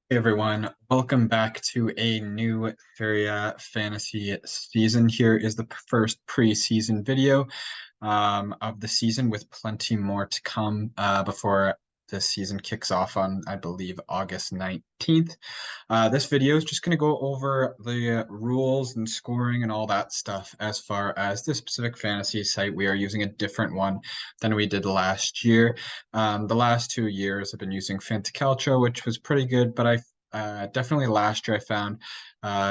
Hey everyone, welcome back to a new Serie A Fantasy season. Here is the first preseason video of the season, with plenty more to come before the season kicks off on, I believe, August 19th. This video is just going to go over the rules and scoring and all that stuff. As far as this specific fantasy site, we are using a different one than we did last year. The last 2 years I've been using Fantacalcio, which was pretty good, but I definitely last year I found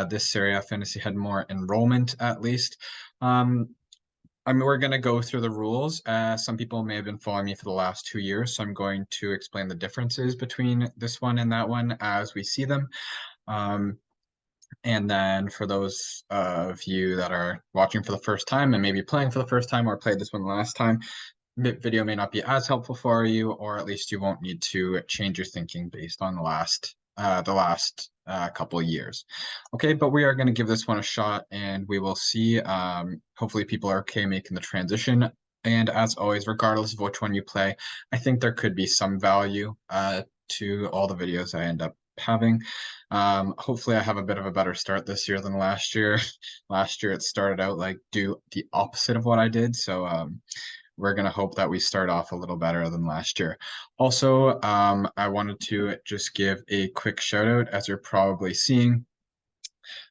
this Serie A Fantasy had more enrollment, at least. Um, we're going to go through the rules. Some people may have been following me for the last 2 years, so I'm going to explain the differences between this one and that one as we see them. Um, and then for those of you that are watching for the first time and maybe playing for the first time or played this one last time, video may not be as helpful for you, or at least you won't need to change your thinking based on the last couple of years. Okay, but we are going to give this one a shot, and we will see. Hopefully, people are okay making the transition. And as always, regardless of which one you play, I think there could be some value to all the videos I end up having. Hopefully I have a bit of a better start this year than last year. Last year it started out like do the opposite of what I did. So we're going to hope that we start off a little better than last year. Also, I wanted to just give a quick shout out, as you're probably seeing.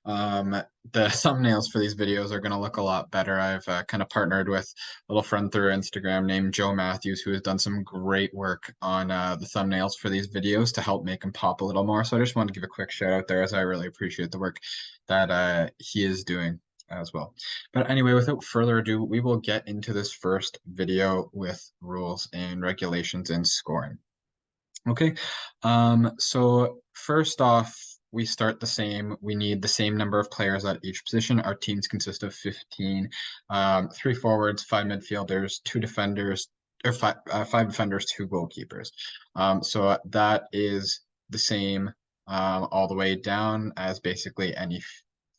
Um, the thumbnails for these videos are going to look a lot better. I've kind of partnered with a little friend through Instagram named Joe Matthews, who has done some great work on the thumbnails for these videos to help make them pop a little more. So I just wanted to give a quick shout out there, as I really appreciate the work that he is doing as well. But anyway, without further ado, we will get into this first video with rules and regulations and scoring. Okay, so first off, we start the same. We need the same number of players at each position. Our teams consist of 15, 3 forwards, 5 midfielders, 2 defenders, or 5 defenders, 2 goalkeepers. So that is the same all the way down as basically any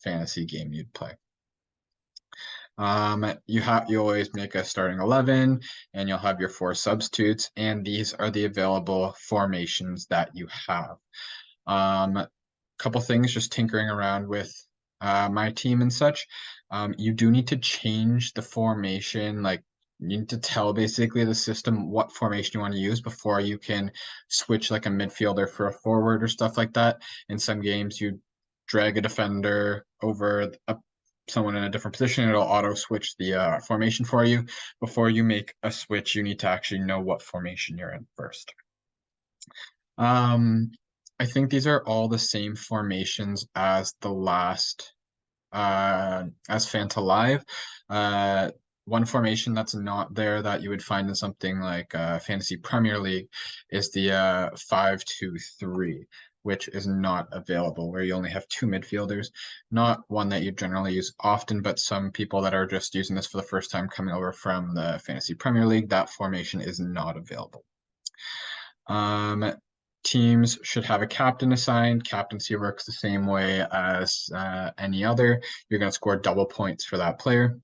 fantasy game you'd play. You always make a starting 11, and you'll have your 4 substitutes, and these are the available formations that you have. Couple things just tinkering around with my team and such. You do need to change the formation, like you need to tell basically the system what formation you want to use before you can switch like a midfielder for a forward or stuff like that. In some games, you drag a defender over someone in a different position, it'll auto switch the formation for you. Before you make a switch, you need to actually know what formation you're in first. I think these are all the same formations as the last, as Fanta Live. One formation that's not there that you would find in something like Fantasy Premier League is the 5-2-3, which is not available, where you only have 2 midfielders. Not one that you generally use often, but some people that are just using this for the first time coming over from the Fantasy Premier League, that formation is not available. Teams should have a captain assigned. Captaincy works the same way as any other. You're going to score double points for that player.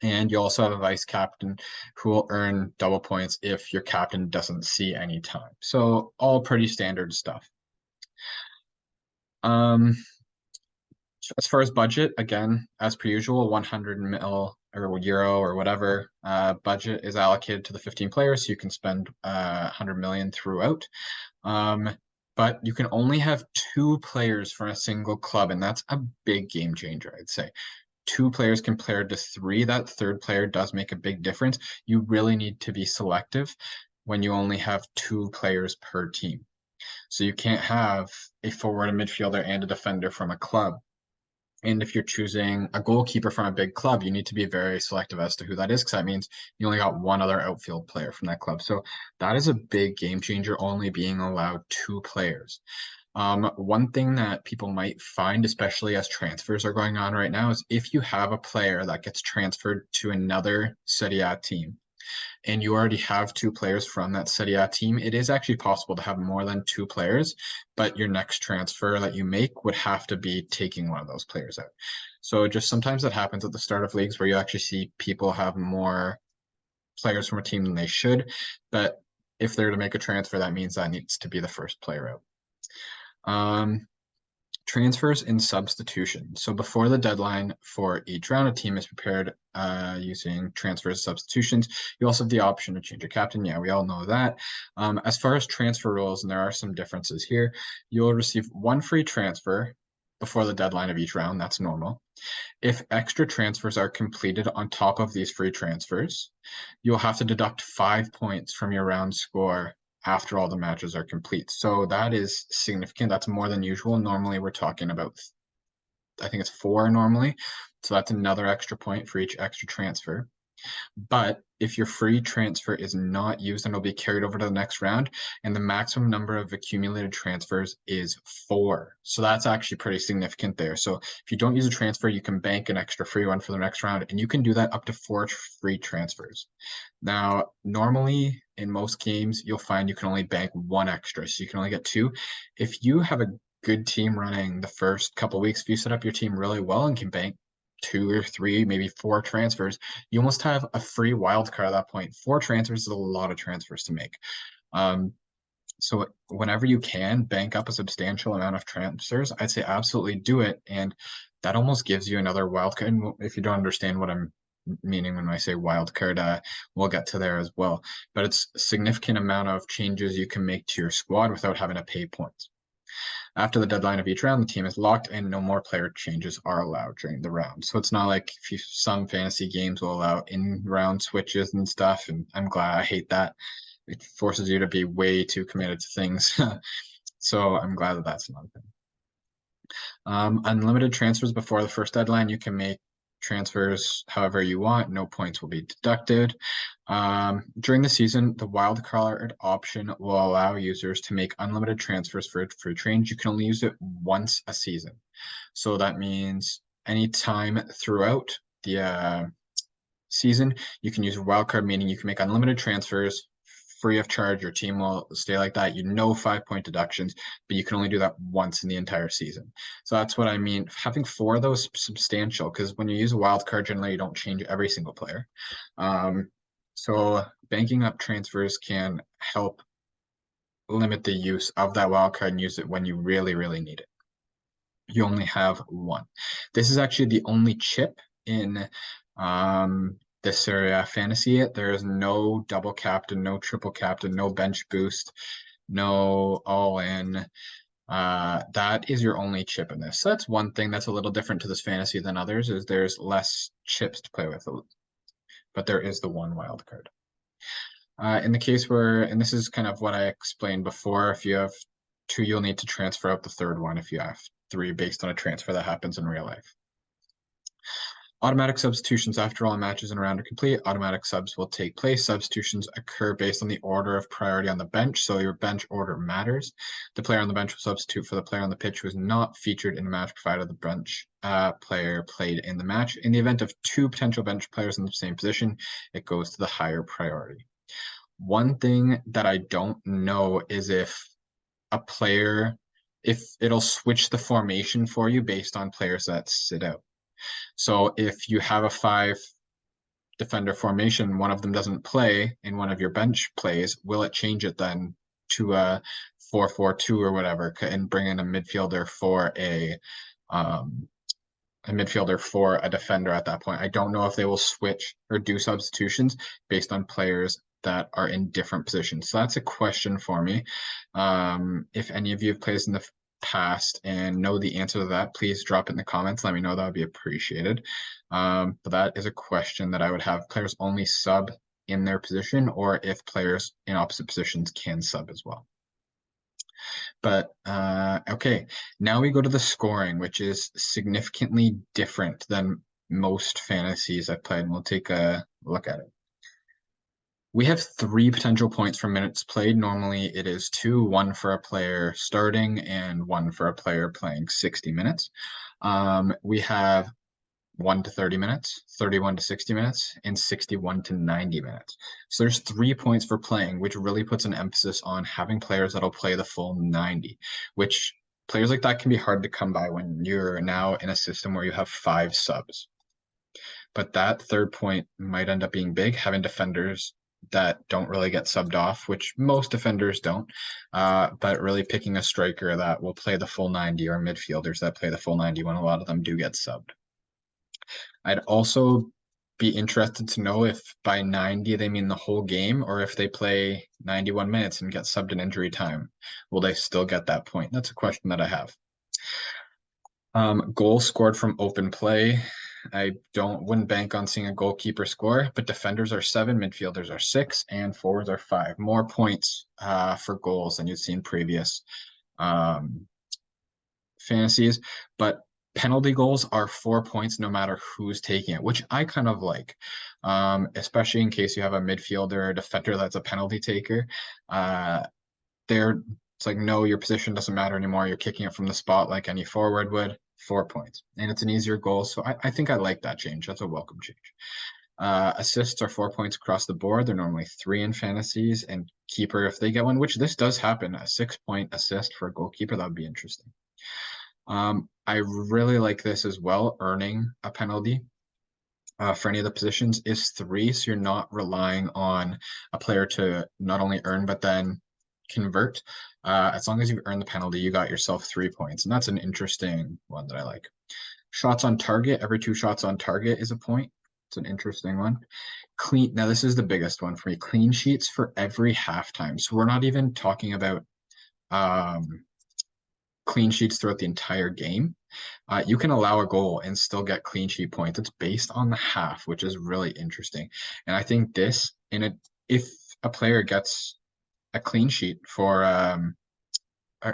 And you also have a vice captain who will earn double points if your captain doesn't see any time. So all pretty standard stuff. As far as budget, again, as per usual, 100 mil or euro or whatever budget is allocated to the 15 players. So you can spend 100 million throughout. But you can only have 2 players for a single club, and that's a big game changer, I'd say. 2 players compared to 3, that third player does make a big difference. You really need to be selective when you only have 2 players per team. So you can't have a forward, a midfielder, and a defender from a club. And if you're choosing a goalkeeper from a big club, you need to be very selective as to who that is, because that means you only got one other outfield player from that club. So that is a big game changer, only being allowed 2 players. One thing that people might find, especially as transfers are going on right now, is if you have a player that gets transferred to another Serie A team, and you already have 2 players from that Serie A team, it is actually possible to have more than 2 players, but your next transfer that you make would have to be taking one of those players out. So just sometimes that happens at the start of leagues where you actually see people have more players from a team than they should. But if they're to make a transfer, that means that needs to be the first player out. Um, Transfers and substitutions. So before the deadline for each round, a team is prepared using transfers, substitutions. You also have the option to change your captain. Yeah, we all know that. As far as transfer rules, and there are some differences here, you'll receive one free transfer before the deadline of each round. That's normal. If extra transfers are completed on top of these free transfers, you'll have to deduct 5 points from your round score after all the matches are complete. So that is significant. That's more than usual. Normally, we're talking about, I think it's 4 normally. So that's another extra point for each extra transfer. But if your free transfer is not used, then it'll be carried over to the next round, and the maximum number of accumulated transfers is 4. So that's actually pretty significant there. So if you don't use a transfer, you can bank an extra free one for the next round, and you can do that up to 4 free transfers. Now, normally in most games, you'll find you can only bank 1 extra, so you can only get 2. If you have a good team running the first couple weeks, if you set up your team really well and can bank 2 or 3, maybe 4 transfers, you almost have a free wild card at that point. 4 transfers is a lot of transfers to make. So whenever you can bank up a substantial amount of transfers, I'd say absolutely do it. And that almost gives you another wild card. And if you don't understand what I'm meaning when I say wild card, we'll get to there as well. But it's a significant amount of changes you can make to your squad without having to pay points. After the deadline of each round, the team is locked and no more player changes are allowed during the round. So it's not like some fantasy games will allow in-round switches and stuff, and I'm glad. I hate that. It forces you to be way too committed to things. So I'm glad that that's not a thing. Unlimited transfers before the first deadline. You can make transfers however you want. No points will be deducted. During the season, the wild card option will allow users to make unlimited transfers for free change. You can only use it once a season. So that means anytime throughout the season, you can use a wild card, meaning you can make unlimited transfers free of charge. Your team will stay like that. 5-point deductions, but you can only do that once in the entire season. So that's what I mean. Having 4 of those substantial, because when you use a wild card, generally you don't change every single player. So banking up transfers can help limit the use of that wild card and use it when you really, really need it. You only have 1. This is actually the only chip in the Serie A Fantasy. There is no double captain, no triple captain, no bench boost, no all-in. That is your only chip in this. So that's one thing that's a little different to this fantasy than others, is there's less chips to play with, but there is the 1 wild card. In the case where, and this is kind of what I explained before, if you have 2, you'll need to transfer out the 3rd one if you have 3 based on a transfer that happens in real life. Automatic substitutions. After all matches in a round are complete, automatic subs will take place. Substitutions occur based on the order of priority on the bench, so your bench order matters. The player on the bench will substitute for the player on the pitch who is not featured in the match, provided the bench player played in the match. In the event of 2 potential bench players in the same position, it goes to the higher priority. One thing that I don't know is if it'll switch the formation for you based on players that sit out. So if you have a 5 defender formation, one of them doesn't play and one of your bench plays, will it change it then to a 4-4-2 or whatever, and bring in a midfielder for a defender at that point? I don't know if they will switch or do substitutions based on players that are in different positions. So that's a question for me. If any of you have played in the past and know the answer to that, please drop it in the comments. Let me know. That would be appreciated. But that is a question that I would have. Players only sub in their position, or if players in opposite positions can sub as well. But okay, now we go to the scoring, which is significantly different than most fantasies I've played, and we'll take a look at it. We have 3 potential points for minutes played. Normally it is 2, 1 for a player starting and 1 for a player playing 60 minutes. We have 1 to 30 minutes, 31 to 60 minutes, and 61 to 90 minutes. So there's 3 points for playing, which really puts an emphasis on having players that'll play the full 90, which players like that can be hard to come by when you're now in a system where you have 5 subs. But that 3rd point might end up being big, having defenders that don't really get subbed off, which most defenders don't. But really picking a striker that will play the full 90 or midfielders that play the full 90 when a lot of them do get subbed. I'd also be interested to know if by 90 they mean the whole game or if they play 91 minutes and get subbed in injury time. Will they still get that point? That's a question that I have. Goals scored from open play. I wouldn't bank on seeing a goalkeeper score, but defenders are 7, midfielders are 6, and forwards are 5. More points for goals than you've seen previous fantasies, but penalty goals are 4 points no matter who's taking it, which I kind of like, especially in case you have a midfielder or defender that's a penalty taker. It's like, no, your position doesn't matter anymore. You're kicking it from the spot like any forward would. 4 points, and it's an easier goal. So I think I like that change. That's a welcome change. Assists are 4 points across the board. They're normally 3 in fantasies, and keeper, if they get one, which this does happen, a 6-point assist for a goalkeeper, that would be interesting. I really like this as well. Earning a penalty for any of the positions is 3, so you're not relying on a player to not only earn but then convert. As long as you earn the penalty, you got yourself 3 points, and that's an interesting one that I like. Shots on target, every 2 shots on target is a point. It's an interesting one. Now this is the biggest one for me. Clean sheets for every halftime. So we're not even talking about clean sheets throughout the entire game. You can allow a goal and still get clean sheet points. It's based on the half, which is really interesting. And I think this, if a player gets a clean sheet for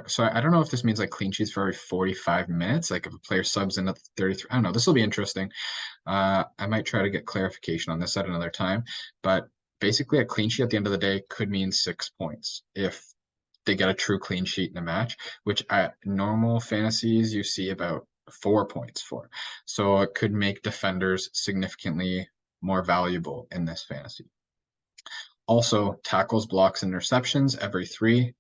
so I don't know if this means like clean sheets for every 45 minutes, like if a player subs in at 33. I don't know. This will be interesting. I might try to get clarification on this at another time, but basically a clean sheet at the end of the day could mean 6 points if they get a true clean sheet in a match, which at normal fantasies you see about 4 points for. So it could make defenders significantly more valuable in this fantasy. Also, tackles, blocks, and interceptions, every 3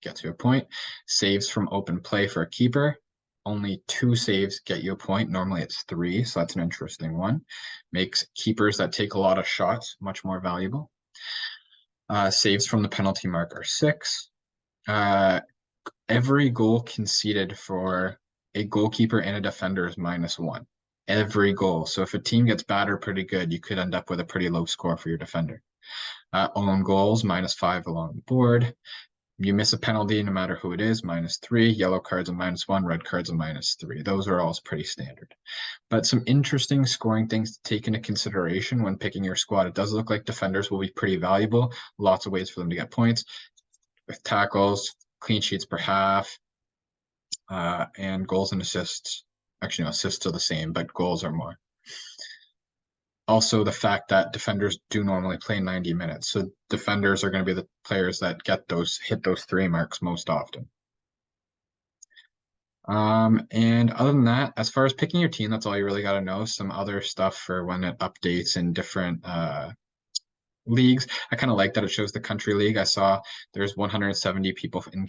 gets you a point. Saves from open play for a keeper. Only 2 saves get you a point. Normally it's 3, so that's an interesting one. Makes keepers that take a lot of shots much more valuable. Saves from the penalty mark are 6. Every goal conceded for a goalkeeper and a defender is -1. Every goal. So if a team gets bad or pretty good, you could end up with a pretty low score for your defender. Own goals, -5 along the board. You miss a penalty, no matter who it is, -3. Yellow cards a -1, red cards a -3. Those are all pretty standard. But some interesting scoring things to take into consideration when picking your squad. It does look like defenders will be pretty valuable. Lots of ways for them to get points with tackles, clean sheets per half, and goals and assists. Actually, no, assists are the same, but goals are more. Also, the fact that defenders do normally play 90 minutes. So defenders are going to be the players that hit those 3 marks most often. And other than that, as far as picking your team, that's all you really got to know. Some other stuff for when it updates in different leagues. I kind of like that it shows the country league. I saw there's 170 people in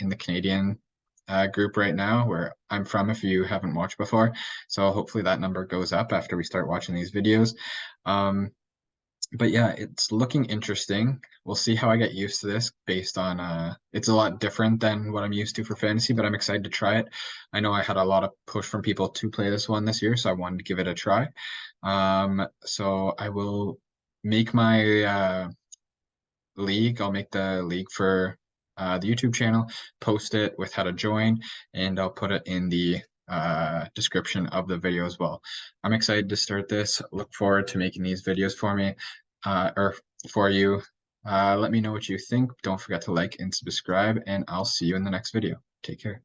the Canadian group right now where I'm from, if you haven't watched before. So hopefully that number goes up after we start watching these videos. But yeah, it's looking interesting. We'll see how I get used to this based on it's a lot different than what I'm used to for fantasy, but I'm excited to try it. I know I had a lot of push from people to play this one this year, so I wanted to give it a try. So I will make my league. I'll make the league for the YouTube channel, post it with how to join, and I'll put it in the description of the video as well. I'm excited to start this. Look forward to making these videos for me or for you. Let me know what you think. Don't forget to like and subscribe, and I'll see you in the next video. Take care.